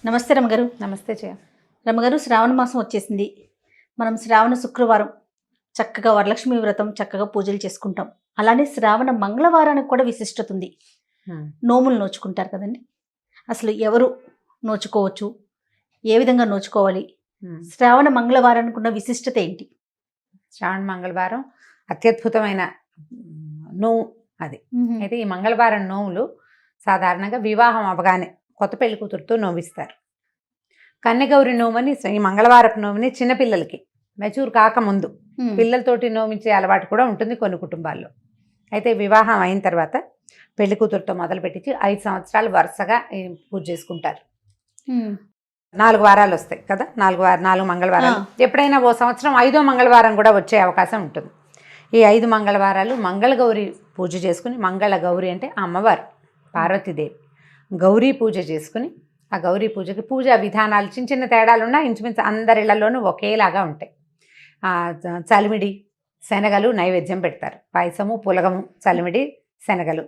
నమస్తే రమగారు. నమస్తే జయ. రమగారు, శ్రావణ మాసం వచ్చేసింది. మనం శ్రావణ శుక్రవారం చక్కగా వరలక్ష్మి వ్రతం చక్కగా పూజలు చేసుకుంటాం. అలానే శ్రావణ మంగళవారానికి కూడా విశిష్టత ఉంది. నోములు నోచుకుంటారు కదండి. అసలు ఎవరు నోచుకోవచ్చు, ఏ విధంగా నోచుకోవాలి, శ్రావణ మంగళవారానికి ఉన్న విశిష్టత ఏంటి? శ్రావణ మంగళవారం అత్యద్భుతమైన నోము అది. అయితే ఈ మంగళవారం నోములు సాధారణంగా వివాహం అవగానే కొత్త పెళ్లి కూతురుతో నోవిస్తారు. కన్యగౌరి నోమని, ఈ మంగళవారపు నోముని చిన్నపిల్లలకి మెచ్యూర్ కాకముందు పిల్లలతోటి నోమించే అలవాటు కూడా ఉంటుంది కొన్ని కుటుంబాల్లో. అయితే వివాహం అయిన తర్వాత పెళ్లి కూతురుతో మొదలు పెట్టించి 5 సంవత్సరాలు వరుసగా పూజ చేసుకుంటారు. 4 వారాలు వస్తాయి కదా, 4 మంగళవారాలు. ఎప్పుడైనా ఓ సంవత్సరం 5వ మంగళవారం కూడా వచ్చే అవకాశం ఉంటుంది. ఈ 5 మంగళవారాలు మంగళగౌరి పూజ చేసుకుని, మంగళగౌరి అంటే అమ్మవారు పార్వతీదేవి, గౌరీ పూజ చేసుకుని, ఆ గౌరీ పూజకి పూజా విధానాలు చిన్న చిన్న తేడాలున్నా ఇంచుమించు అందరిళ్లలోనూ ఒకేలాగా ఉంటాయి. చలిమిడి శనగలు నైవేద్యం పెడతారు. పాయసము, పులగము, చలిమిడి, శనగలు.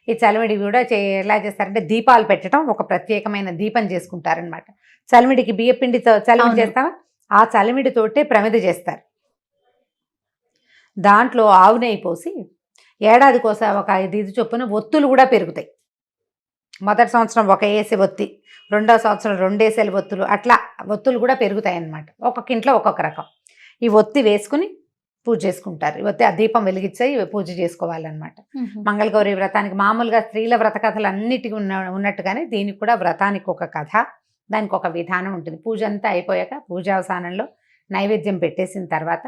ఈ చలిమిడి కూడా ఎలా చేస్తారంటే దీపాలు పెట్టడం, ఒక ప్రత్యేకమైన దీపం చేసుకుంటారనమాట. చలిమిడికి బియ్యపిండితో చలిమిడి చేస్తావా, ఆ చలిమిడితోటే ప్రమిద చేస్తారు. దాంట్లో ఆవు నెయ్యి పోసి ఏడాదికోసా ఒక 5 చొప్పున ఒత్తులు కూడా పెరుగుతాయి. మొదటి సంవత్సరం ఒక ఏసి ఒత్తి, 2వ సంవత్సరం 2 ఏసేల ఒత్తులు, అట్లా ఒత్తులు కూడా పెరుగుతాయి అన్నమాట. ఒక్కొక్క ఇంట్లో ఒక్కొక్క రకం. ఈ ఒత్తి వేసుకుని పూజ చేసుకుంటారు. ఈ ఒత్తి ఆ దీపం వెలిగించి పూజ చేసుకోవాలన్నమాట. మంగళగౌరి వ్రతానికి మామూలుగా స్త్రీల వ్రత కథలు అన్నిటికీ ఉన్నట్టుగానే దీనికి కూడా వ్రతానికి ఒక కథ, దానికి ఒక విధానం ఉంటుంది. పూజ అంతా అయిపోయాక పూజావసానంలో నైవేద్యం పెట్టేసిన తర్వాత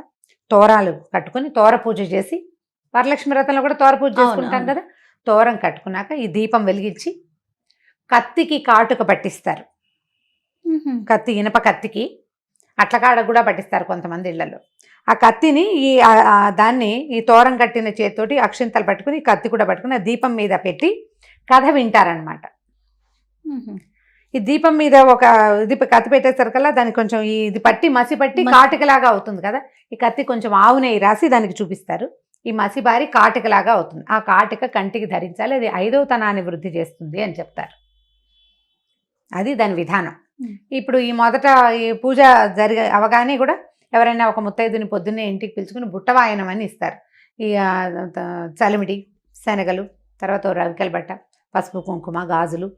తోరాలు కట్టుకుని తోర పూజ చేసి, వరలక్ష్మి వ్రతంలో కూడా తోర పూజ చేసుకుంటాం కదా, తోరం కట్టుకున్నాక ఈ దీపం వెలిగించి కత్తికి కాటుక పట్టిస్తారు. కత్తి, ఇనప కత్తికి అట్లకాడ కూడా పట్టిస్తారు కొంతమంది ఇళ్లలో. ఆ కత్తిని దాన్ని ఈ తోరం కట్టిన చేతితోటి అక్షింతలు పట్టుకుని కత్తి కూడా పట్టుకుని ఆ దీపం మీద పెట్టి కథ వింటారనమాట. ఈ దీపం మీద ఒక ఇది కత్తి పెట్టేసరికల్లా దానికి కొంచెం ఇది పట్టి మసి పట్టి కాటుకలాగా అవుతుంది కదా. ఈ కత్తి కొంచెం ఆవు నెయ్యి రాసి దానికి చూపిస్తారు. ఈ మసిబారి కాటుకలాగా అవుతుంది. ఆ కాటుక కంటికి ధరించాలి, అది 5వ తనాన్ని వృద్ధి చేస్తుంది అని చెప్తారు. అది దాని విధానం. ఇప్పుడు ఈ మొదట ఈ పూజ అవగానే కూడా ఎవరైనా ఒక ముత్తైదుని పొద్దున్నే ఇంటికి పిలుచుకుని బుట్టవాయనం అని ఇస్తారు. ఈ చలిమిడి, శనగలు, తర్వాత రవికల బట్ట, పసుపు, కుంకుమ, గాజులు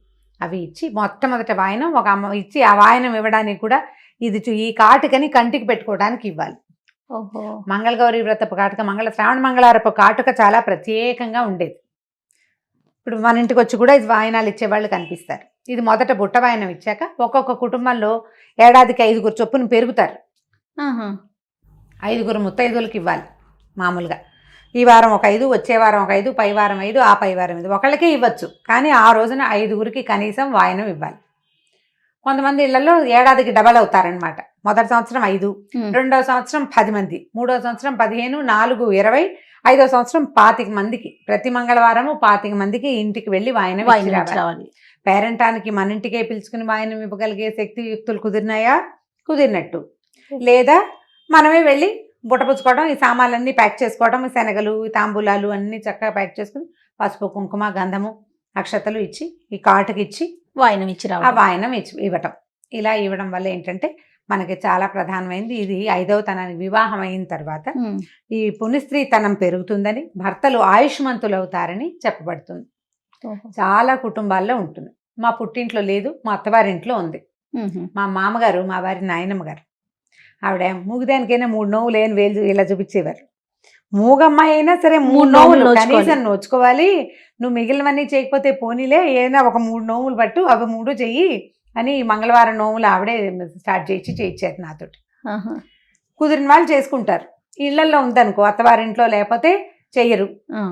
అవి ఇచ్చి మొట్టమొదట వాయనం ఒక అమ్మ ఇచ్చి, ఆ వాయనం ఇవ్వడానికి కూడా ఇది ఈ కాటుకని కంటికి పెట్టుకోవడానికి ఇవ్వాలి. మంగళగౌరి వ్రతపు కాటుక, శ్రావణ మంగళవారపు కాటుక చాలా ప్రత్యేకంగా ఉండేది. ఇప్పుడు మన ఇంటికి వచ్చి కూడా ఇది వాయనాలు ఇచ్చేవాళ్ళు కనిపిస్తారు. ఇది మొదట బుట్ట వాయనం ఇచ్చాక ఒక్కొక్క కుటుంబంలో ఏడాదికి 5 చొప్పున పెరుగుతారు. 5 ముత్తైదువులకి ఇవ్వాలి మామూలుగా. ఈ వారం ఒక 5, వచ్చే వారం ఒక 5, పై వారం 5, ఆ పై వారం 5, ఒకళ్ళకే ఇవ్వచ్చు. కానీ ఆ రోజున 5 కనీసం వాయనం ఇవ్వాలి. కొంతమంది ఇళ్లలో ఏడాదికి డబల్ అవుతారనమాట. మొదటి సంవత్సరం 5, 2వ సంవత్సరం 10 మంది, 3వ సంవత్సరం 15, 4, 20, 5వ సంవత్సరం 25 మందికి. ప్రతి మంగళవారము 25 మందికి ఇంటికి వెళ్ళి వాయనం రావాలి. పేరెంటానికి మన ఇంటికే పిలుచుకుని వాయనం ఇవ్వగలిగే శక్తి యుక్తులు కుదిరినాయా? కుదిరినట్టు. లేదా మనమే వెళ్ళి బుట్టపుచ్చుకోవడం, ఈ సామాన్లన్నీ ప్యాక్ చేసుకోవడం, ఈ శనగలు, ఈ తాంబూలాలు అన్నీ చక్కగా ప్యాక్ చేసుకుని పసుపు, కుంకుమ, గంధము, అక్షతలు ఇచ్చి ఈ కాటుకి ఇచ్చి వాయనం ఇచ్చి ఆ వాయనం ఇవ్వటం. ఇలా ఇవ్వడం వల్ల ఏంటంటే మనకి చాలా ప్రధానమైంది. ఇది 5వ తనానికి వివాహం అయిన తర్వాత ఈ పునిస్త్రీతనం పెరుగుతుందని, భర్తలు ఆయుష్మంతులు అవుతారని చెప్పబడుతుంది. చాలా కుటుంబాల్లో ఉంటుంది. మా పుట్టింట్లో లేదు, మా అత్తవారింట్లో ఉంది. మా మామగారు, మా వారి నాయనమ్మ గారు, ఆవిడ మూగిదానికైనా 3 నోవులు ఏం వేలు ఇలా చూపించేవారు. మూగమ్మాయి అయినా సరే 3 నోవులు కనీసం నోచుకోవాలి, నువ్వు మిగిలినవన్నీ చేయకపోతే పోనీలే, ఏదైనా ఒక 3 నోవులు పట్టు, అవి 3 చెయ్యి అని మంగళవారం నోములు ఆవిడే స్టార్ట్ చేయించారు నాతోటి. కుదిరిన వాళ్ళు చేసుకుంటారు. ఇళ్లలో ఉందనుకో అత్తవారింట్లో లేకపోతే చెయ్యరు,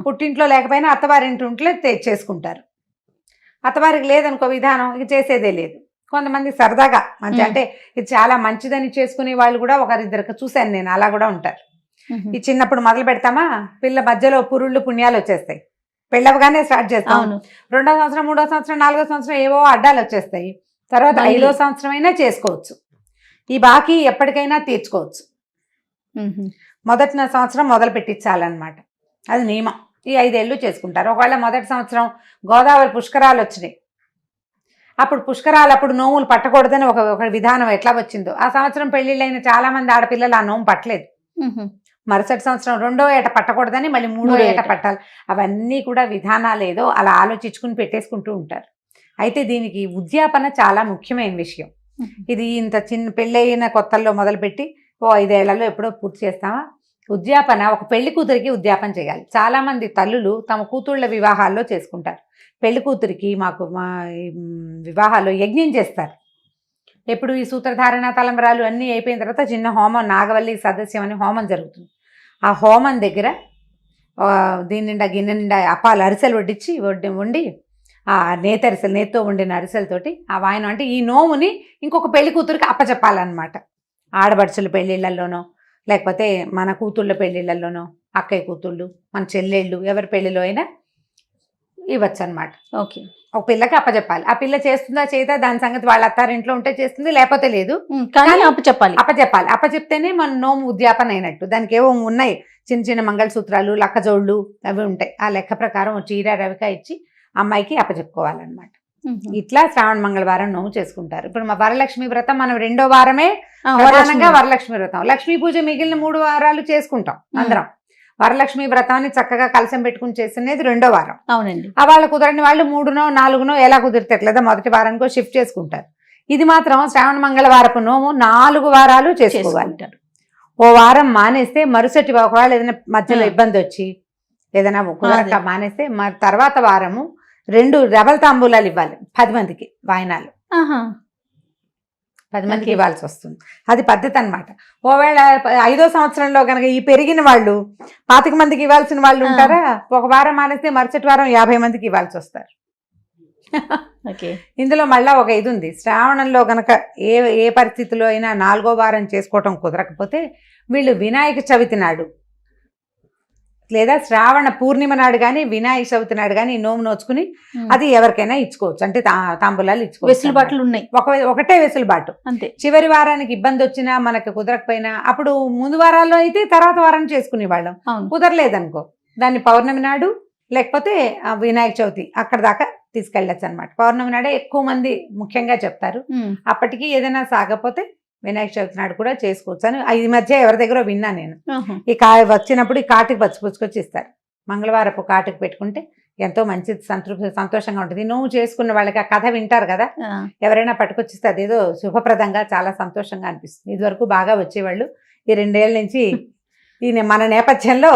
పుట్టింట్లో లేకపోయినా అత్తవారింట్లో చేసుకుంటారు. అత్తవారికి లేదనుకో విధానం, ఇక చేసేదే లేదు. కొంతమంది సరదాగా మంచి అంటే ఇది చాలా మంచిదని చేసుకునే వాళ్ళు కూడా 1-2 చూశాను నేను, అలా కూడా ఉంటారు. ఈ చిన్నప్పుడు మొదలు పెడతామా, పిల్ల మధ్యలో పురుళ్ళు పుణ్యాలు వచ్చేస్తాయి. పెళ్ళవగానే స్టార్ట్ చేస్తాం. 2వ సంవత్సరం, 3వ సంవత్సరం, 4వ సంవత్సరం ఏవో అడ్డాలు వచ్చేస్తాయి. తర్వాత 5వ సంవత్సరం అయినా చేసుకోవచ్చు. ఈ బాకీ ఎప్పటికైనా తీర్చుకోవచ్చు. మొదటి సంవత్సరం మొదలు పెట్టించాలన్నమాట, అది నియమం. ఈ 5 ఏళ్ళు చేసుకుంటారు. ఒకవేళ మొదటి సంవత్సరం గోదావరి పుష్కరాలు వచ్చినాయి, అప్పుడు పుష్కరాలు అప్పుడు నోములు పట్టకూడదని ఒక విధానం ఎట్లా వచ్చిందో, ఆ సంవత్సరం పెళ్లిళ్ళైన చాలా మంది ఆడపిల్లలు ఆ నోము పట్టలేదు. మరుసటి సంవత్సరం 2వ ఏట పట్టకూడదని మళ్ళీ 3వ ఏట పట్టాలి. అవన్నీ కూడా విధానాలు ఏదో అలా ఆలోచించుకుని పెట్టేసుకుంటూ ఉంటారు. అయితే దీనికి ఉద్యాపన చాలా ముఖ్యమైన విషయం. ఇది ఇంత చిన్న పెళ్ళైన కొత్తల్లో మొదలుపెట్టి 5 ఏళ్లలో ఎప్పుడో పూర్తి చేస్తామా? ఉద్యాపన ఒక పెళ్లి కూతురికి ఉద్యాపన చేయాలి. చాలామంది తల్లులు తమ కూతుళ్ళ వివాహాల్లో చేసుకుంటారు. పెళ్లి కూతురికి మా వివాహాల్లో యజ్ఞం చేస్తారు. ఎప్పుడు ఈ సూత్రధారణ తలంబరాలు అన్నీ అయిపోయిన తర్వాత చిన్న హోమం, నాగవల్లి సదస్యం అని హోమం జరుగుతుంది. ఆ హోమం దగ్గర దీని నిండా గిన్నె నిండా అప్పాలు అరిసెలు వడ్డించి వండి ఆ నేతితో వండిన అరిసెలతోటి ఆ వాయనం అంటే ఈ నోముని ఇంకొక పెళ్లి కూతురికి అప్పచెప్పాలన్నమాట. ఆడబడుచుల పెళ్ళిళ్ళల్లోనో లేకపోతే మన కూతుళ్ళ పెళ్ళిళ్ళల్లోనో, అక్కయ్య కూతుళ్ళు, మన చెల్లెళ్ళు ఎవరి పెళ్ళిలో అయినా ఇవ్వచ్చు అనమాట. ఓకే, ఒక పిల్లకి అప్పచెప్పాలి. ఆ పిల్ల చేస్తుందా చేయదా దాని సంగతి వాళ్ళ అత్తారింట్లో ఉంటే చేస్తుంది, లేకపోతే లేదు. కానీ అప్పచెప్పాలి. అప్పచెప్తేనే మన నోము ఉద్యాపన అయినట్టు. దానికి ఏవో ఉన్నాయి, చిన్న చిన్న మంగళసూత్రాలు, లక్కజోళ్ళు అవి ఉంటాయి. ఆ లెక్క ప్రకారం చీర రవిక ఇచ్చి అమ్మాయికి అప్పచెప్పుకోవాలన్నమాట. ఇట్లా శ్రావణ మంగళవారం నోము చేసుకుంటారు. ఇప్పుడు మా వరలక్ష్మి వ్రతం మనం 2వ వారమే ప్రధానంగా వరలక్ష్మి వ్రతం. లక్ష్మీ పూజ మిగిలిన 3 వారాలు చేసుకుంటాం అందరం. వరలక్ష్మి వ్రతాన్ని చక్కగా కలశం పెట్టుకుని చేస్తున్నది 2వ వారం. అవునండి. ఆ వాళ్ళు కుదరని వాళ్ళు 3నో 4నో ఎలా కుదిరితేట్లేదా మొదటి వారానికో షిఫ్ట్ చేసుకుంటారు. ఇది మాత్రం శ్రావణ మంగళవారపు నోము 4 వారాలు చేసుకోవాలి. ఓ వారం మానేస్తే మరుసటి ఒకవేళ ఏదైనా మధ్యలో ఇబ్బంది వచ్చి ఏదైనా కుదరక మానేస్తే మరి తర్వాత వారము 2 డబల్ తాంబూలాలు ఇవ్వాలి 10 మందికి వాయినాలు. 10 మందికి ఇవ్వాల్సి వస్తుంది. అది పద్ధతి అనమాట. ఒకవేళ 5వ సంవత్సరంలో కనుక ఈ పెరిగిన వాళ్ళు 25 మందికి ఇవ్వాల్సిన వాళ్ళు ఉంటారా, ఒక వారం మానేస్తే మరుసటి వారం 50 మందికి ఇవ్వాల్సి వస్తారు. ఇందులో మళ్ళా ఒక ఇది ఉంది. శ్రావణంలో కనుక ఏ పరిస్థితిలో అయినా 4వ వారం చేసుకోవటం కుదరకపోతే వీళ్ళు వినాయక చవితి నాడు లేదా శ్రావణ పూర్ణిమ నాడు కానీ వినాయక చవితి నాడు కానీ నోము నోచుకుని అది ఎవరికైనా ఇచ్చుకోవచ్చు. అంటే తాంబూలాలు ఇచ్చుకోవచ్చు. వెసులుబాట్లు ఉన్నాయి. ఒకటే వెసులుబాటు అంతే. చివరి వారానికి ఇబ్బంది వచ్చినా మనకు కుదరకపోయినా అప్పుడు ముందు వారాల్లో అయితే తర్వాత వారం చేసుకునే వాళ్ళం. కుదరలేదనుకో దాన్ని పౌర్ణమి నాడు లేకపోతే వినాయక చవితి అక్కడ దాకా తీసుకెళ్ళచ్చు అనమాట. పౌర్ణమి నాడే ఎక్కువ మంది ముఖ్యంగా చెప్తారు. అప్పటికి ఏదైనా సాగపోతే వినాయక చవితి నాడు కూడా చేసుకోవచ్చు అని ఈ మధ్య ఎవరి దగ్గర విన్నా నేను. ఈ వచ్చినప్పుడు ఈ కాటికి పచ్చిపుచ్చుకొచ్చి ఇస్తారు. మంగళవారపు కాటికి పెట్టుకుంటే ఎంతో మంచి సంతోషంగా ఉంటుంది. నువ్వు చేసుకున్న వాళ్ళకి ఆ కథ వింటారు కదా, ఎవరైనా పట్టుకొచ్చిస్తే అదేదో శుభప్రదంగా చాలా సంతోషంగా అనిపిస్తుంది. ఇదివరకు బాగా వచ్చేవాళ్ళు. ఈ 2 ఏళ్ళ నుంచి ఈ మన నేపథ్యంలో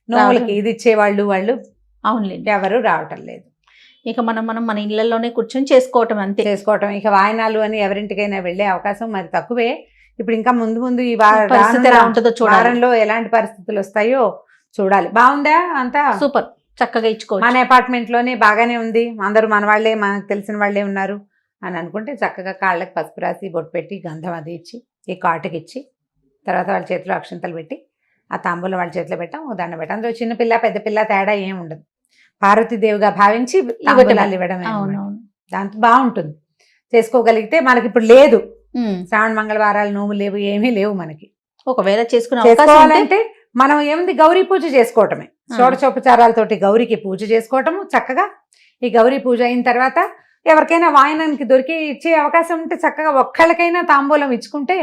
నోములకి ఇది ఇచ్చేవాళ్ళు వాళ్ళు అవునులేండి ఎవరు రావటం లేదు. ఇక మనం మన ఇళ్లలోనే కూర్చొని చేసుకోవటం అంతే. ఇక వాయనాలు అని ఎవరింటికైనా వెళ్ళే అవకాశం మరి తక్కువే. ఇప్పుడు ఇంకా ముందు ఈ వారంలో ఎలాంటి పరిస్థితులు వస్తాయో చూడాలి. బాగుందా? అంతా సూపర్, చక్కగా ఇచ్చుకోవచ్చు. మన అపార్ట్మెంట్ లోనే బాగానే ఉంది, అందరూ మన వాళ్ళే మనకు తెలిసిన వాళ్ళే ఉన్నారు అని అనుకుంటే చక్కగా కాళ్ళకి పసుపు రాసి బొట్టు పెట్టి గంధం అది ఇచ్చి ఈ కాటుకి ఇచ్చి తర్వాత వాళ్ళ చేతిలో అక్షంతలు పెట్టి ఆ తాంబూలం వాళ్ళ చేతిలో పెట్టాం, దండ పెట్టాం. అందులో చిన్న పిల్ల పెద్ద పిల్ల తేడా ఏం ఉండదు. పార్వతీదేవిగా భావించి తాంబూలాలు ఇవ్వడమే. దాంతో బాగుంటుంది. చేసుకోగలిగితే మనకి ఇప్పుడు లేదు, శ్రావణ మంగళవారాలు నోము లేవు, ఏమీ లేవు మనకి. ఒకవేళ చేసుకోవాలంటే మనం ఏముంది గౌరీ పూజ చేసుకోవటమే. షోడశోపచారాలతోటి గౌరీకి పూజ చేసుకోవటము చక్కగా. ఈ గౌరీ పూజ అయిన తర్వాత ఎవరికైనా వాయనానికి దొరికి ఇచ్చే అవకాశం ఉంటే చక్కగా ఒక్కళ్ళకైనా తాంబూలం ఇచ్చుకుంటే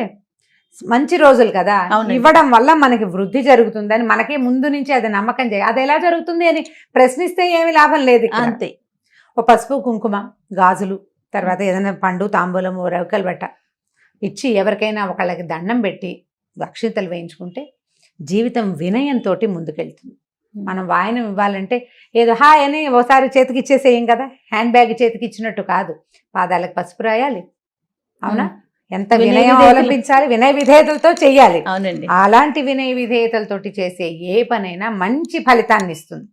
మంచి రోజులు కదా. ఇవ్వడం వల్ల మనకి వృద్ధి జరుగుతుందని మనకి ముందు నుంచి అది నమ్మకం చేయాలి. అది ఎలా జరుగుతుంది అని ప్రశ్నిస్తే ఏమి లాభం లేదు. అంతే. ఓ పసుపు కుంకుమ గాజులు తర్వాత ఏదైనా పండు తాంబూలము రవికలు బట్ట ఇచ్చి ఎవరికైనా ఒకళ్ళకి దండం పెట్టి అక్షింతలు వేయించుకుంటే జీవితం వినయంతో ముందుకెళ్తుంది. మనం వాయనం ఇవ్వాలంటే ఏదో హాయ్ అని ఒకసారి చేతికి ఇచ్చేసేయం కదా, హ్యాండ్ బ్యాగ్ చేతికి ఇచ్చినట్టు కాదు. పాదాలకు పసుపు రాయాలి, అవునా? ఎంత వినయం అవలంబించాలి, వినయ విధేయతలతో చెయ్యాలి. అవునండి. అలాంటి వినయ విధేయతలతోటి చేసే ఏ పనైనా మంచి ఫలితాన్ని ఇస్తుంది,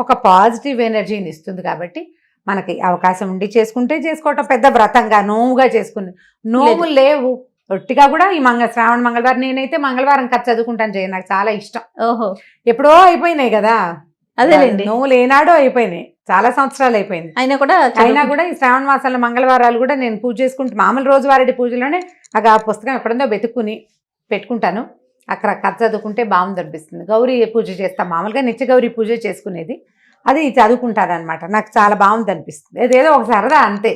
ఒక పాజిటివ్ ఎనర్జీని ఇస్తుంది. కాబట్టి మనకి అవకాశం ఉండి చేసుకుంటే చేసుకోవటం పెద్ద వ్రతంగా నోముగా చేసుకుని నోములు లేవు ఒట్టిగా కూడా ఈ శ్రావణ మంగళవారం నేనైతే మంగళవారం కథ చదువుకుంటాను చేయను, నాకు చాలా ఇష్టం. ఎప్పుడో అయిపోయినాయి కదా, అదేలేండి నోములు ఏనాడో అయిపోయినాయి, చాలా సంవత్సరాలు అయిపోయింది. అయినా కూడా ఈ శ్రావణ మాసంలో మంగళవారాలు కూడా నేను పూజ చేసుకుంటూ మామూలు రోజువారీ పూజలోనే ఆ పుస్తకం ఎక్కడుందో వెతుక్కుని పెట్టుకుంటాను. అక్కడ కథ చదువుకుంటే బాగుంది అనిపిస్తుంది. గౌరీ పూజ చేస్తాం, మామూలుగా నిత్య గౌరీ పూజ చేసుకునేది, అది చదువుకుంటాను అనమాట. నాకు చాలా బాగుంది అనిపిస్తుంది. ఏదేదో ఒక సరదా అంతే.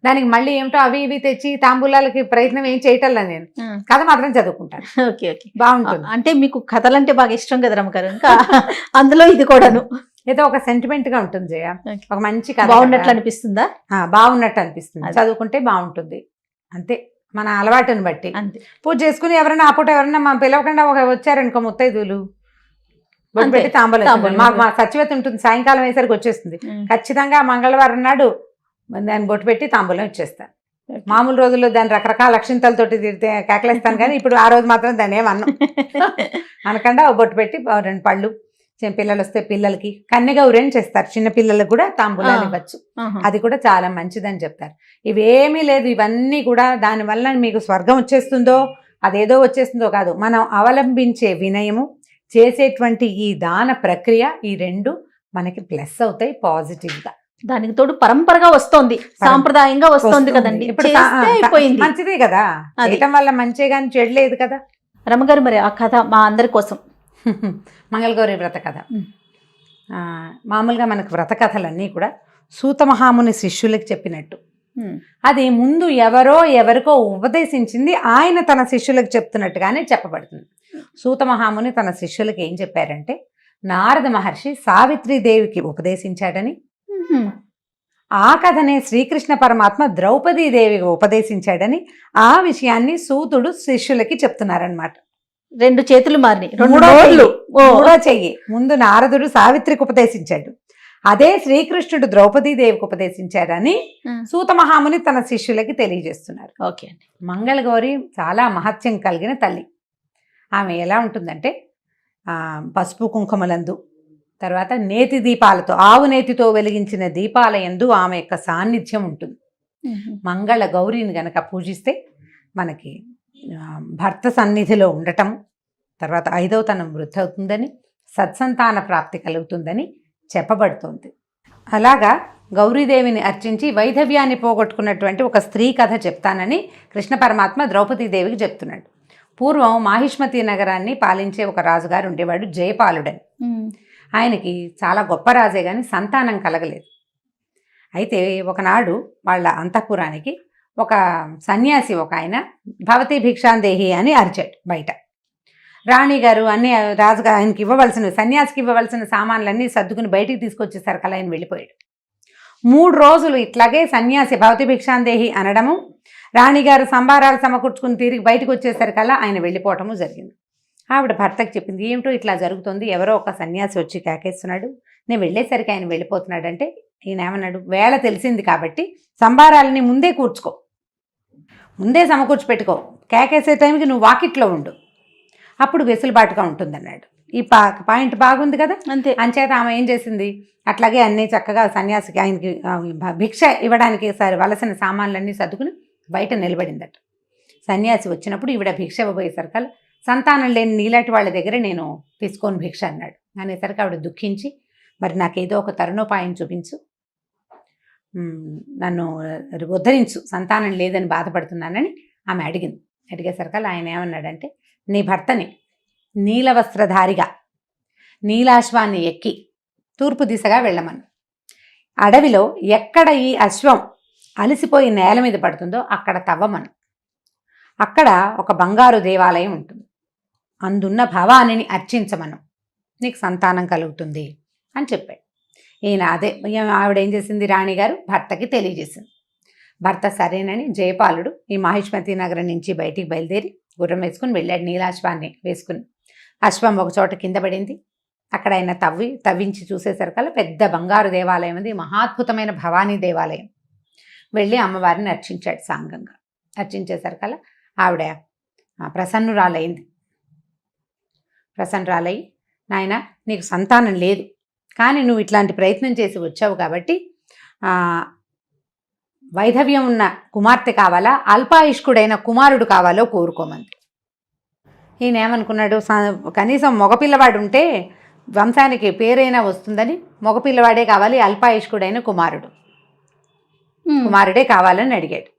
దానికి మళ్ళీ ఏమిటో అవి ఇవి తెచ్చి తాంబూలాలకి ప్రయత్నం ఏం చేయటంలా నేను. కథ మాత్రం చదువుకుంటాను. Okay okay. బాగుంటుంది. అంటే మీకు కథలంటే బాగా ఇష్టం కదా రమ్మగారు, ఇంకా అందులో ఇది కూడాను ఏదో ఒక సెంటిమెంట్ గా ఉంటుంది జయ. ఒక మంచి కథ బాగున్నట్లు అనిపిస్తుందా? బాగున్నట్టు అనిపిస్తుంది, చదువుకుంటే బాగుంటుంది అంతే, మన అలవాటుని బట్టి. అంతే. పూజ చేసుకుని ఎవరైనా ఆ పూట ఎవరైనా మా పిలవకుండా వచ్చారనుకో ముత్తైదులు బొట్టు పెట్టి తాంబూలం. మాకు మా సచివత ఉంటుంది, సాయంకాలం అయ్యేసరికి వచ్చేస్తుంది. ఖచ్చితంగా మంగళవారం నాడు దాన్ని బొట్టు పెట్టి తాంబూలం ఇచ్చేస్తాను. మామూలు రోజుల్లో దాన్ని రకరకాల అక్షింతలతోటి కేకలేస్తాను, కానీ ఇప్పుడు ఆ రోజు మాత్రం దాన్ని ఏమన్నా అనకుండా బొట్టు పెట్టి 2 పళ్ళు, పిల్లలు వస్తే పిల్లలకి కన్యగౌరి అని చేస్తారు, చిన్న పిల్లలకు కూడా తాంబూలాలు ఇవ్వచ్చు, అది కూడా చాలా మంచిదని చెప్తారు. ఇవేమీ లేదు, ఇవన్నీ కూడా దానివల్ల మీకు స్వర్గం వచ్చేస్తుందో అదేదో వచ్చేస్తుందో కాదు, మనం అవలంబించే వినయము, చేసేటువంటి ఈ దాన ప్రక్రియ, ఈ 2 మనకి ప్లస్ అవుతాయి పాజిటివ్గా. దానికి తోడు పరంపరగా వస్తోంది, సాంప్రదాయంగా వస్తోంది కదండి. ఇప్పుడు అయిపోయింది, మంచిదే కదా, చేయటం వల్ల మంచిగా కానీ చెడలేదు కదా. రమ్మగారు మరి ఆ కథ మా అందరి కోసం. మంగళగౌరి వ్రత కథ. మామూలుగా మనకు వ్రత కథలన్నీ కూడా సూతమహాముని శిష్యులకు చెప్పినట్టు, అది ముందు ఎవరికో ఉపదేశించింది, ఆయన తన శిష్యులకు చెప్తున్నట్టుగానే చెప్పబడుతుంది. సూతమహాముని తన శిష్యులకు ఏం చెప్పారంటే, నారద మహర్షి సావిత్రీదేవికి ఉపదేశించాడని, ఆ కథనే శ్రీకృష్ణ పరమాత్మ ద్రౌపదీదేవికి ఉపదేశించాడని, ఆ విషయాన్ని సూతుడు శిష్యులకి చెప్తున్నారనమాట. 2 చేతులు మారినాయి, 2 చెయ్యి. ముందు నారదుడు సావిత్రికి ఉపదేశించాడు, అదే శ్రీకృష్ణుడు ద్రౌపదీదేవికి ఉపదేశించాడని సూతమహాముని తన శిష్యులకి తెలియజేస్తున్నారు. ఓకే అండి. మంగళగౌరి చాలా మహత్యం కలిగిన తల్లి. ఆమె ఎలా ఉంటుందంటే, పసుపు కుంకుమలందు, తర్వాత నేతి దీపాలతో, ఆవు నేతితో వెలిగించిన దీపాల యందు ఆమె యొక్క సాన్నిధ్యం ఉంటుంది. మంగళ గౌరిని గనక పూజిస్తే మనకి భర్త సన్నిధిలో ఉండటం, తర్వాత 5వ తనం వృద్ధి అవుతుందని, సత్సంతాన ప్రాప్తి కలుగుతుందని చెప్పబడుతుంది. అలాగా గౌరీదేవిని అర్చించి వైధవ్యాన్ని పోగొట్టుకున్నటువంటి ఒక స్త్రీ కథ చెప్తానని కృష్ణ పరమాత్మ ద్రౌపదీదేవికి చెప్తున్నాడు. పూర్వం మాహిష్మతి నగరాన్ని పాలించే ఒక రాజుగారు ఉండేవాడు, జయపాలుడని. ఆయనకి చాలా గొప్ప రాజే కానీ సంతానం కలగలేదు. అయితే ఒకనాడు వాళ్ళ అంతఃపురానికి ఒక సన్యాసి, ఒక ఆయన భవతి భిక్షాందేహి అని అరిచాడు బయట. రాణిగారు అన్ని రాజుగా ఆయనకి ఇవ్వవలసిన, సన్యాసికి ఇవ్వవలసిన సామాన్లన్నీ సర్దుకుని బయటికి తీసుకొచ్చేసరికి అలా ఆయన వెళ్ళిపోయాడు. 3 రోజులు ఇట్లాగే సన్యాసి భవతి భిక్షాందేహి అనడము, రాణిగారు సంబారాలు సమకూర్చుకుని తిరిగి బయటకు వచ్చేసరికల్లా ఆయన వెళ్ళిపోవటము జరిగింది. ఆవిడ భర్తకి చెప్పింది, ఏమిటో ఇట్లా జరుగుతుంది, ఎవరో ఒక సన్యాసి వచ్చి కేకేస్తున్నాడు, నేను వెళ్ళేసరికి ఆయన వెళ్ళిపోతున్నాడు. అంటే ఈయన ఏమన్నాడు, వేళ తెలిసింది కాబట్టి సంబారాలని ముందే కూర్చుకో, ముందే సమకూర్చి పెట్టుకో, కేకేసే టైంకి నువ్వు వాకిట్లో ఉండు, అప్పుడు వెసులుబాటుగా ఉంటుందన్నాడు. ఈ పాయింట్ బాగుంది కదా. అంతే. అంచేత ఆమె ఏం చేసింది, అట్లాగే అన్నీ చక్కగా సన్యాసికి ఆయనకి భిక్ష ఇవ్వడానికి వలసిన సామాన్లన్నీ సర్దుకుని బయట నిలబడిందట. సన్యాసి వచ్చినప్పుడు ఈవిడ భిక్ష ఇవ్వబోయేసరికల్లా, సంతానం లేని నీలాంటి వాళ్ళ దగ్గర నేను తీసుకోను భిక్ష అన్నాడు. అనేసరికి ఆవిడ దుఃఖించి, మరి నాకేదో ఒక తరుణోపాయం చూపించు, నన్ను ఉద్ధరించు, సంతానం లేదని బాధపడుతున్నానని ఆమె అడిగింది. అడిగేసరికల్లా ఆయన ఏమన్నాడంటే, నీ భర్తని నీలవస్త్రధారిగా నీలాశ్వాన్ని ఎక్కి తూర్పు దిశగా వెళ్ళమను, అడవిలో ఎక్కడ ఈ అశ్వం అలసిపోయి నేల మీద పడుతుందో అక్కడ తవ్వమను, అక్కడ ఒక బంగారు దేవాలయం ఉంటుంది, అందున్న భవానిని అర్చించమను, నీకు సంతానం కలుగుతుంది అని చెప్పాడు. ఈయన అదే ఆవిడ ఏం చేసింది, రాణిగారు భర్తకి తెలియజేసింది. భర్త సరేనని జయపాలుడు ఈ మాహిష్మతి నగరం నుంచి బయటికి బయలుదేరి గుర్రం వేసుకుని వెళ్ళాడు, నీలాశ్వాన్ని వేసుకుని. అశ్వం ఒక చోట కింద పడింది. అక్కడ ఆయన తవ్వించి చూసేసరికల్లా పెద్ద బంగారు దేవాలయం ఉంది, మహాద్భుతమైన భవానీ దేవాలయం. వెళ్ళి అమ్మవారిని అర్చించాడు సాంగంగా. అర్చించేసరికల్లా ఆవిడ ప్రసన్నురాలయ్యి, నాయన నీకు సంతానం లేదు, కానీ నువ్వు ఇట్లాంటి ప్రయత్నం చేసి వచ్చావు కాబట్టి వైధవ్యం ఉన్న కుమార్తె కావాలా, అల్పాయుష్కుడైన కుమారుడు కావాలో కోరుకోమంది. ఈయన ఏమనుకున్నాడు, కనీసం మగపిల్లవాడు ఉంటే వంశానికి పేరైనా వస్తుందని, మగపిల్లవాడే కావాలి, అల్పాయుష్కుడైన కుమారుడే కావాలని అడిగాడు.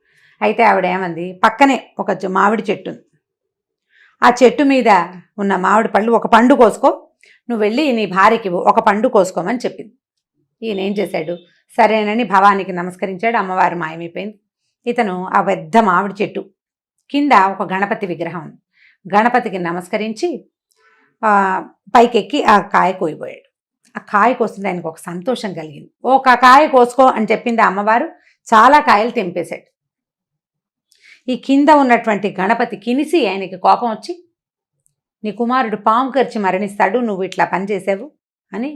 అయితే ఆవిడ ఏమంది, పక్కనే ఒక మామిడి చెట్టు ఉంది, ఆ చెట్టు మీద ఉన్న మామిడి పళ్ళు ఒక పండు కోసుకో, నువ్వు వెళ్ళి నీ భార్యకి ఒక పండు కోసుకోమని చెప్పింది. ఈయన ఏం చేశాడు, సరేనని భవానికి నమస్కరించాడు. అమ్మవారు మాయమైపోయింది. ఇతను ఆ పెద్ద మామిడి చెట్టు కింద ఒక గణపతి విగ్రహం ఉంది. గణపతికి నమస్కరించి పైకెక్కి ఆ కాయ కోయిపోయాడు. ఆ కాయ కోస్తుంటే ఆయనకు ఒక సంతోషం కలిగింది. ఒక కాయ కోసుకో అని చెప్పింది అమ్మవారు. చాలా కాయలు తెంపేశాడు. ఈ కింద ఉన్నటువంటి గణపతి కినిసి ఆయనకి కోపం వచ్చి, నీ కుమారుడు పాము కరిచి మరణిస్తాడు, నువ్వు ఇట్లా పనిచేసావు అని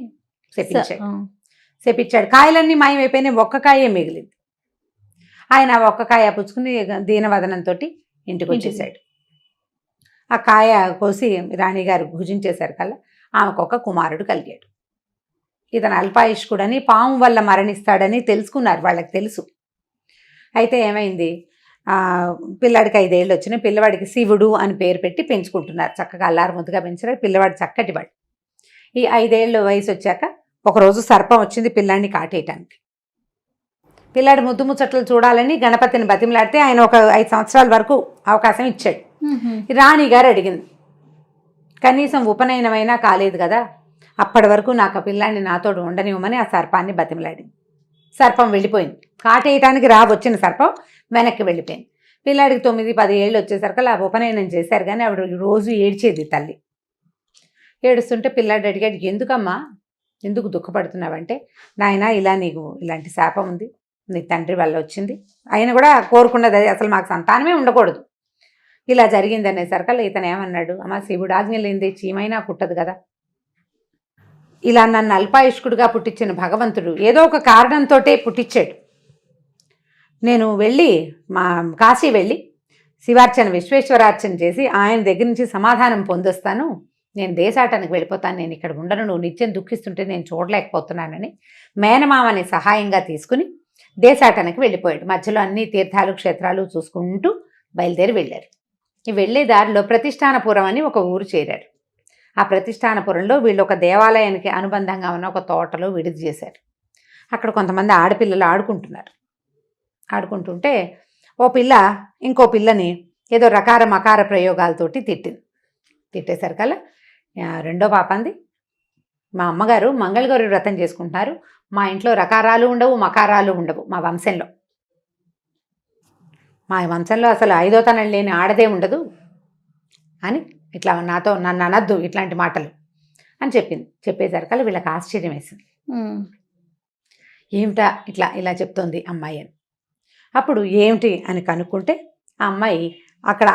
శపించాడు. కాయలన్నీ మాయమైపోయినాయి, ఒక్క కాయే మిగిలింది. ఆయన ఒక్క కాయ పుచ్చుకుని దీనవదనంతో ఇంటికి వచ్చేసాడు. ఆ కాయ కోసి రాణిగారు భుజించేశారు కల్లా ఆమెకు ఒక కుమారుడు కలిగాడు. ఇతను అల్పాయుష్కుడని, పాము వల్ల మరణిస్తాడని తెలుసుకున్నారు, వాళ్ళకి తెలుసు. అయితే ఏమైంది, పిల్లాడికి 5 ఏళ్ళు వచ్చినాయి. పిల్లవాడికి శివుడు అని పేరు పెట్టి పెంచుకుంటున్నారు. చక్కగా అల్లారు ముద్దుగా పెంచారు. పిల్లవాడు చక్కటివాడు. ఈ 5 ఏళ్ళు వయసు వచ్చాక ఒకరోజు సర్పం వచ్చింది పిల్లాడిని కాటేయటానికి. పిల్లాడి ముద్దు ముచ్చట్లు చూడాలని గణపతిని బతిమలాడితే ఆయన ఒక 5 సంవత్సరాల వరకు అవకాశం ఇచ్చాడు. రాణిగారు అడిగింది, కనీసం ఉపనయనమైనా కాలేదు కదా, అప్పటి వరకు నాకు ఆ పిల్లాడిని నాతోడు ఉండనివ్వమని ఆ సర్పాన్ని బతిమలాడింది. సర్పం వెళ్ళిపోయింది. కాటేయటానికి వచ్చిన సర్పం వెనక్కి వెళ్ళిపోయింది. పిల్లాడికి 9-10 ఏళ్ళు వచ్చేసరికి అలా ఉపనయనం చేశారు. కానీ ఆవిడ రోజు ఏడ్చేది తల్లి. ఏడుస్తుంటే పిల్లాడు అడిగాడు, ఎందుకమ్మా, ఎందుకు దుఃఖపడుతున్నావంటే, నాయన ఇలా నీకు ఇలాంటి శాపం ఉంది, నీ తండ్రి వల్ల వచ్చింది, ఆయన కూడా కోరుకున్నది అసలు మాకు సంతానమే ఉండకూడదు, ఇలా జరిగింది అనేసరికల్లా ఇతను ఏమన్నాడు, అమ్మ శివుడు ఆజ్ఞ లేనిదే చీమైనా పుట్టదు కదా, ఇలా నన్ను అల్పాయుష్కుడిగా పుట్టించిన భగవంతుడు ఏదో ఒక కారణంతో పుట్టించాడు. నేను వెళ్ళి కాశీ వెళ్ళి శివార్చన విశ్వేశ్వరార్చన చేసి ఆయన దగ్గర నుంచి సమాధానం పొందొస్తాను, నేను దేశాటానికి వెళ్ళిపోతాను, నేను ఇక్కడ ఉండను, నువ్వు నిత్యం దుఃఖిస్తుంటే నేను చూడలేకపోతున్నానని మేనమామని సహాయంగా తీసుకుని దేశాటానికి వెళ్ళిపోయాడు. మధ్యలో అన్ని తీర్థాలు క్షేత్రాలు చూసుకుంటూ బయలుదేరి వెళ్ళారు. ఈ వెళ్ళే దారిలో ప్రతిష్టానపురం అని ఒక ఊరు చేరారు. ఆ ప్రతిష్టానపురంలో వీళ్ళు ఒక దేవాలయానికి అనుబంధంగా ఉన్న ఒక తోటలో విడిది చేశారు. అక్కడ కొంతమంది ఆడపిల్లలు ఆడుకుంటుంటే ఓ పిల్ల ఇంకో పిల్లని ఏదో రకార మకార ప్రయోగాలతోటి తిట్టేసరికల్లా రెండో పాపంది, మా అమ్మగారు మంగళగౌరి వ్రతం చేసుకుంటున్నారు, మా ఇంట్లో రకారాలు ఉండవు మకారాలు ఉండవు, మా వంశంలో అసలు 5వ తనం లేని ఆడదే ఉండదు అని ఇట్లా నాతో నన్ను అనద్దు ఇట్లాంటి మాటలు అని చెప్పింది. చెప్పేసరికల్లా వీళ్ళకి ఆశ్చర్యం వేసింది, ఏమిటా ఇలా చెప్తోంది అమ్మాయి అని. అప్పుడు ఏమిటి అని కనుక్కుంటే ఆ అమ్మాయి అక్కడ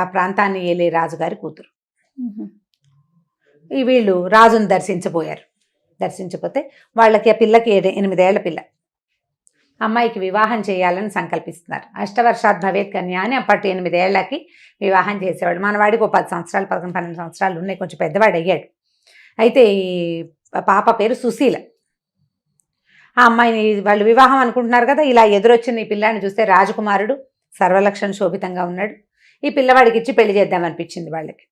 ఆ ప్రాంతాన్ని ఏలే రాజుగారి కూతురు. వీళ్ళు రాజును దర్శించపోతే వాళ్ళకి ఆ పిల్లకి 8 ఏళ్ల పిల్ల, అమ్మాయికి వివాహం చేయాలని సంకల్పిస్తున్నారు. అష్టవర్షాత్ భవేత్ కన్యా అని అప్పటి 8 ఏళ్లకి వివాహం చేసేవాడు. మనవాడికి 10 సంవత్సరాలు 11-12 సంవత్సరాలు ఉన్నాయి, కొంచెం పెద్దవాడు అయ్యాడు. అయితే ఈ పాప పేరు సుశీల. ఆ అమ్మాయిని వాళ్ళు వివాహం అనుకుంటున్నారు కదా, ఇలా ఎదురొచ్చిన ఈ పిల్లాడిని చూస్తే రాజకుమారుడు సర్వలక్షణ శోభితంగా ఉన్నాడు, ఈ పిల్లవాడికి ఇచ్చి పెళ్లి చేద్దామనిపించింది వాళ్ళకి.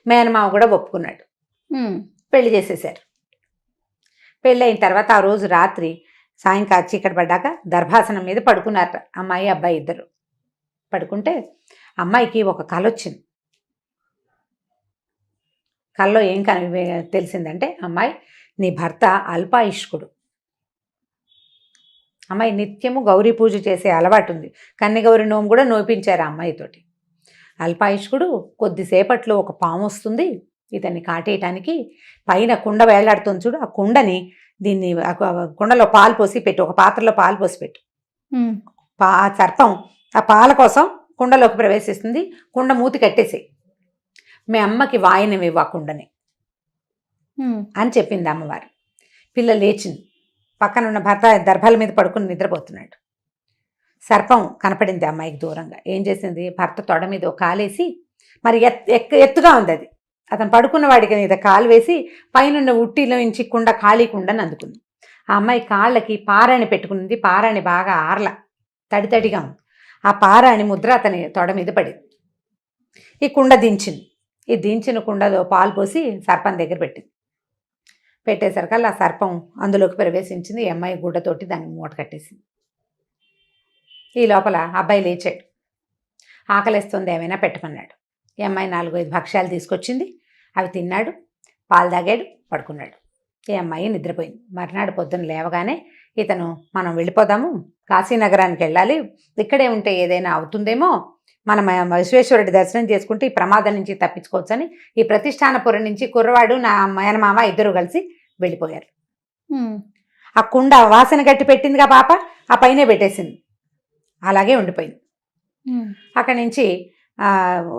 మేనమామ కూడా ఒప్పుకున్నాడు, పెళ్లి చేసేసారు. పెళ్ళయిన తర్వాత ఆ రోజు రాత్రి సాయంకాలం చీకటి పడ్డాక దర్భాసనం మీద పడుకున్నారట అమ్మాయి అబ్బాయి ఇద్దరు. పడుకుంటే అమ్మాయికి ఒక కల వచ్చింది. కల్లో ఏం తెలిసిందంటే, అమ్మాయి నీ భర్త అల్పాయుష్కుడు, అమ్మాయి నిత్యము గౌరీ పూజ చేసే అలవాటు ఉంది, కన్యగౌరి నోము కూడా నోపించారు ఆ అమ్మాయితోటి. అల్పాయుష్కుడు కొద్దిసేపట్లో ఒక పాము వస్తుంది ఇతన్ని కాటేయటానికి, పైన కుండ వేలాడుతుంది చూడు, ఆ కుండని దీన్ని కుండలో పాలు పోసి పెట్టు, ఒక పాత్రలో పాలు పోసి పెట్టు, ఆ సర్పం ఆ పాల కోసం కుండలోకి ప్రవేశిస్తుంది, కుండ మూతి కట్టేసి మీ అమ్మకి వాయనం ఇవ్వ కుండని అని చెప్పింది అమ్మవారు. పిల్ల లేచింది, పక్కనున్న భర్త దర్భాల మీద పడుకుని నిద్రపోతున్నాడు. సర్పం కనపడింది అమ్మాయికి దూరంగా. ఏం చేసింది, భర్త తొడ మీద ఒక కాలేసి, మరి ఎత్తుగా ఉంది అది, అతను పడుకున్న వాడికి మీద కాలు వేసి పైనున్న ఉట్టిలో నుంచి కుండ ఖాళీ కుండని అందుకుంది. ఆ అమ్మాయి కాళ్ళకి పారాణి పెట్టుకున్నది, పారాణి బాగా ఆర్ల తడితడిగా ఉంది, ఆ పారాణి ముద్ర అతని తొడ మీద పడింది. ఈ కుండ దించింది, ఈ దించిన కుండలో పాలు పోసి సర్పం దగ్గర పెట్టేసరికల్లా ఆ సర్పం అందులోకి ప్రవేశించింది. ఈ అమ్మాయి గుడ్డతోటి దాన్ని మూట కట్టేసింది. ఈ లోపల అబ్బాయి లేచాడు, ఆకలిస్తుంది ఏమైనా పెట్టమన్నాడు. ఈ అమ్మాయి 4-5 భక్ష్యాలు తీసుకొచ్చింది, అవి తిన్నాడు, పాలు తాగాడు, పడుకున్నాడు. ఈ అమ్మాయి నిద్రపోయింది. మర్నాడు పొద్దున్న లేవగానే ఇతను మనం వెళ్ళిపోదాము, కాశీనగరానికి వెళ్ళాలి, ఇక్కడే ఉంటే ఏదైనా అవుతుందేమో, మనం విశ్వేశ్వరుడి దర్శనం చేసుకుంటే ఈ ప్రమాదం నుంచి తప్పించుకోవచ్చని ఈ ప్రతిష్టానపురం నుంచి కుర్రవాడు నా మేనమామ ఇద్దరు కలిసి వెళ్ళిపోయారు. ఆ కుండ వాసన గట్టి పెట్టిందిగా పాప, ఆ పైనే పెట్టేసింది, అలాగే ఉండిపోయింది. అక్కడి నుంచి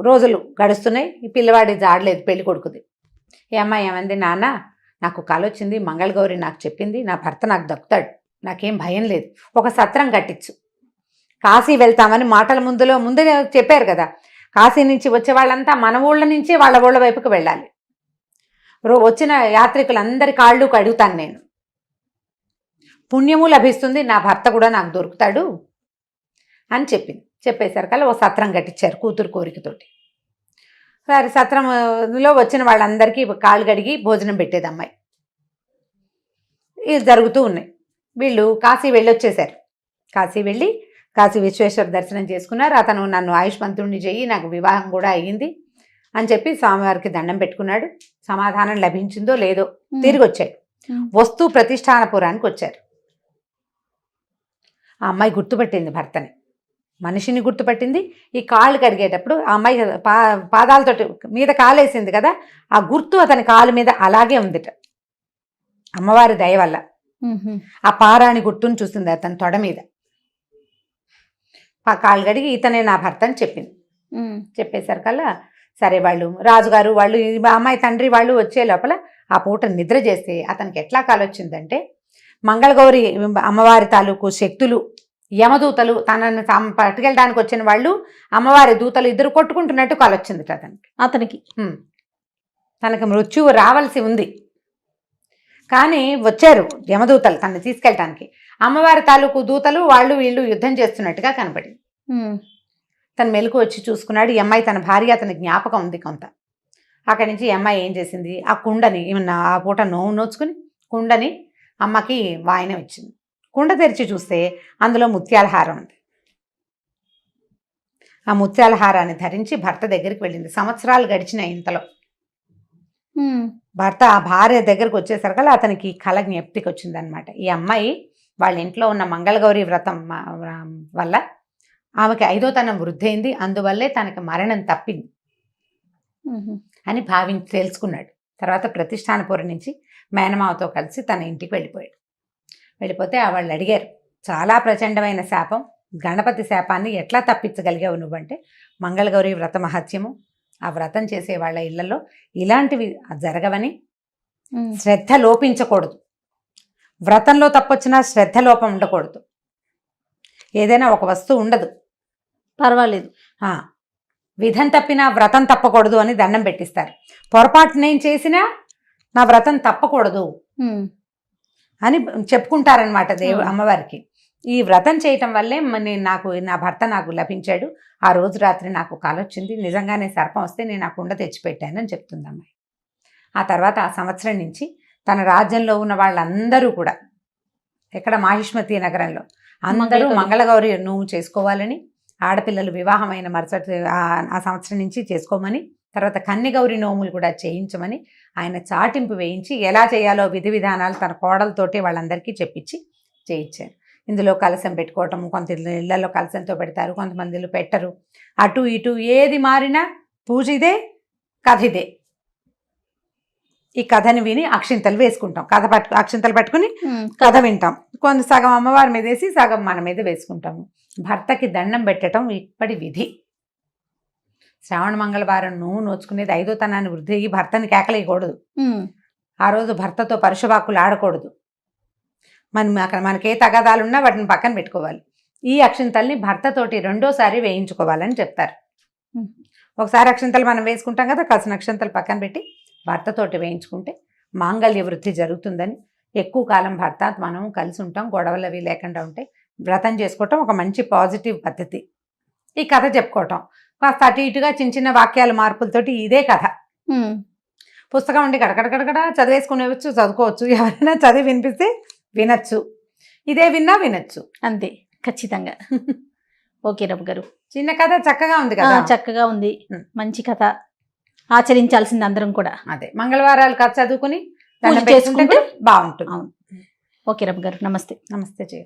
రోజులు గడుస్తున్నాయి, ఈ పిల్లవాడి జాడలేదు పెళ్లి కొడుకుది. ఈ అమ్మాయి ఏమంది, నాన్న నాకు కల వచ్చింది, మంగళగౌరి నాకు చెప్పింది, నా భర్త నాకు దక్కుతాడు, నాకేం భయం లేదు, ఒక సత్రం కట్టించు, కాశీ వెళ్తామని మాటల ముందే చెప్పారు కదా, కాశీ నుంచి వచ్చే వాళ్ళంతా మన ఊళ్ళ నుంచి వాళ్ళ ఊళ్ళ వైపుకి వెళ్ళాలి, వచ్చిన యాత్రికులందరి కాళ్ళు కడుగుతాను నేను, పుణ్యము లభిస్తుంది, నా భర్త కూడా నాకు దొరుకుతాడు అని చెప్పింది. చెప్పేసరికల్లా ఓ సత్రం కట్టించారు కూతురు కోరికతోటి. సరే సత్రంలో వచ్చిన వాళ్ళందరికీ కాళ్ళు కడిగి భోజనం పెట్టేది అమ్మాయి. ఇది జరుగుతూ ఉన్నాయి. వీళ్ళు కాశీ వెళ్ళొచ్చేసారు. కాశీ వెళ్ళి కాశీ విశ్వేశ్వర దర్శనం చేసుకున్నారు. అతను నన్ను ఆయుష్మంతుడిని చెయ్యి, నాకు వివాహం కూడా అయ్యింది అని చెప్పి స్వామివారికి దండం పెట్టుకున్నాడు. సమాధానం లభించిందో లేదో తిరిగి వచ్చాడు. వస్తూ ప్రతిష్టానపురానికి వచ్చారు. ఆ అమ్మాయి గుర్తుపట్టింది భర్తని, మనిషిని గుర్తుపట్టింది. ఈ కాళ్ళు కడిగేటప్పుడు ఆ అమ్మాయి పాదాలతోటి మీద కాలేసింది కదా, ఆ గుర్తు అతని కాలు మీద అలాగే ఉందిట, అమ్మవారి దయ వల్ల. ఆ పారాణి గుర్తుని చూసింది అతని తొడ మీద. ఆ కాళ్ళు కడిగి ఇతనే నా భర్త అని చెప్పింది. చెప్పేసరికల్లా సరే వాళ్ళు రాజుగారు వాళ్ళు అమ్మాయి తండ్రి వాళ్ళు వచ్చే లోపల ఆ పూట నిద్ర చేస్తే అతనికి ఎట్లా కాలొచ్చిందంటే, మంగళగౌరి అమ్మవారి తాలూకు శక్తులు, యమదూతలు తనని పట్టుకెళ్ళడానికి వచ్చిన వాళ్ళు, అమ్మవారి దూతలు ఇద్దరు కొట్టుకుంటున్నట్టు కాలొచ్చింది అతనికి. తనకి మృత్యువు రావాల్సి ఉంది కానీ వచ్చారు యమదూతలు తనని తీసుకెళ్ళటానికి. అమ్మవారి తాలూకు దూతలు వాళ్ళు వీళ్ళు యుద్ధం చేస్తున్నట్టుగా కనపడింది. తను మెలకు వచ్చి చూసుకున్నాడు. ఈ అమ్మాయి తన భార్య అతని జ్ఞాపకం ఉంది కొంత. అక్కడి నుంచి ఈ అమ్మాయి ఏం చేసింది, ఆ కుండని ఆ పూట నోచుకుని కుండని అమ్మకి వాయనం ఇచ్చింది. కుండ తెరిచి చూస్తే అందులో ముత్యాల హారం ఉంది. ఆ ముత్యాల హారాన్ని ధరించి భర్త దగ్గరికి వెళ్ళింది. సంవత్సరాలు గడిచినాయి. ఇంతలో భర్త ఆ భార్య దగ్గరకు వచ్చేసరికల్లా అతనికి కల జ్ఞప్తికి వచ్చిందనమాట. ఈ అమ్మాయి వాళ్ళ ఇంట్లో ఉన్న మంగళగౌరి వ్రతం వల్ల ఆమెకి 5వ తనం వృద్ధి అయింది, అందువల్లే తనకి మరణం తప్పింది అని భావించి తెలుసుకున్నాడు. తర్వాత ప్రతిష్టానపురం నుంచి మేనమావతో కలిసి తన ఇంటికి వెళ్ళిపోయాడు. వెళ్ళిపోతే వాళ్ళు అడిగారు, చాలా ప్రచండమైన శాపం, గణపతి శాపాన్ని ఎట్లా తప్పించగలిగావు నువ్వంటే, మంగళగౌరి వ్రత మహత్యము, ఆ వ్రతం చేసే వాళ్ళ ఇళ్లలో ఇలాంటివి జరగవని, శ్రద్ధ లోపించకూడదు, వ్రతంలో తప్పొచ్చినా శ్రద్ధ లోపం ఉండకూడదు, ఏదైనా ఒక వస్తువు ఉండదు పర్వాలేదు, విధం తప్పినా వ్రతం తప్పకూడదు అని దండం పెట్టిస్తారు. పొరపాటు నేను చేసినా నా వ్రతం తప్పకూడదు అని చెప్పుకుంటారనమాట అమ్మవారికి. ఈ వ్రతం చేయటం వల్లే నా భర్త నాకు లభించాడు, ఆ రోజు రాత్రి నాకు కాలొచ్చింది, నిజంగానే సర్పం వస్తే నేను ఆ కుండ తెచ్చిపెట్టానని చెప్తుంది అమ్మాయి. ఆ తర్వాత ఆ సంవత్సరం నుంచి తన రాజ్యంలో ఉన్న వాళ్ళందరూ కూడా, ఎక్కడ మాహిష్మతి నగరంలో అందరూ మంగళగౌరి నోము చేసుకోవాలని, ఆడపిల్లలు వివాహమైన మరుసటి ఆ సంవత్సరం నుంచి చేసుకోమని, తర్వాత కన్యగౌరి నోములు కూడా చేయించమని ఆయన చాటింపు వేయించి ఎలా చేయాలో విధి విధానాలు తన కోడలతోటి వాళ్ళందరికీ చెప్పించి చేయించారు. ఇందులో కలశం పెట్టుకోవటము, కొంత ఇళ్లలో కలశంతో పెడతారు, కొంతమందిలో పెట్టరు. అటు ఇటు ఏది మారినా పూజ ఇదే, కథ ఇదే. ఈ కథని విని అక్షింతలు వేసుకుంటాం, అక్షింతలు పట్టుకుని కథ వింటాం. కొంత సగం అమ్మవారి మీద వేసి సగం మన మీద వేసుకుంటాము. భర్తకి దండం పెట్టడం ఇప్పటి విధి. శ్రావణ మంగళవారం నువ్వు నోచుకునేది 5వ తనాన్ని వృద్ధి అయ్యి భర్తని కేకలేయకూడదు. ఆ రోజు భర్తతో పరుషవాక్కులు ఆడకూడదు. మనకే తగాదాలున్నా వాటిని పక్కన పెట్టుకోవాలి. ఈ అక్షింతల్ని భర్తతోటి 2వసారి వేయించుకోవాలని చెప్తారు. ఒకసారి అక్షింతలు మనం వేసుకుంటాం కదా, కాసిన అక్షింతలు పక్కన పెట్టి భర్తతోటి వేయించుకుంటే మాంగళ్య వృద్ధి జరుగుతుందని, ఎక్కువ కాలం భర్త మనం కలిసి ఉంటాం, గొడవలు అవి లేకుండా ఉంటే వ్రతం చేసుకోవటం ఒక మంచి పాజిటివ్ పద్ధతి. ఈ కథ చెప్పుకోవటం కాస్త అటు ఇటుగా చిన్న చిన్న వాక్యాల మార్పులతోటి ఇదే కథ. పుస్తకం ఉండి గడగడగడగడ చదివేసుకునేవచ్చు, చదువుకోవచ్చు, ఎవరైనా చదివి వినిపిస్తే వినొచ్చు, ఇదే విన్నా వినొచ్చు, అంతే ఖచ్చితంగా. ఓకే రమ్మ గారు, చిన్న కథ చక్కగా ఉంది కదా, చక్కగా ఉంది, మంచి కథ, ఆచరించాల్సింది అందరం కూడా. అదే మంగళవారాలు కథ చదువుకుని చేసుకుంటే బాగుంటుంది. ఓకే రమ్య గారు, నమస్తే. నమస్తే జయ.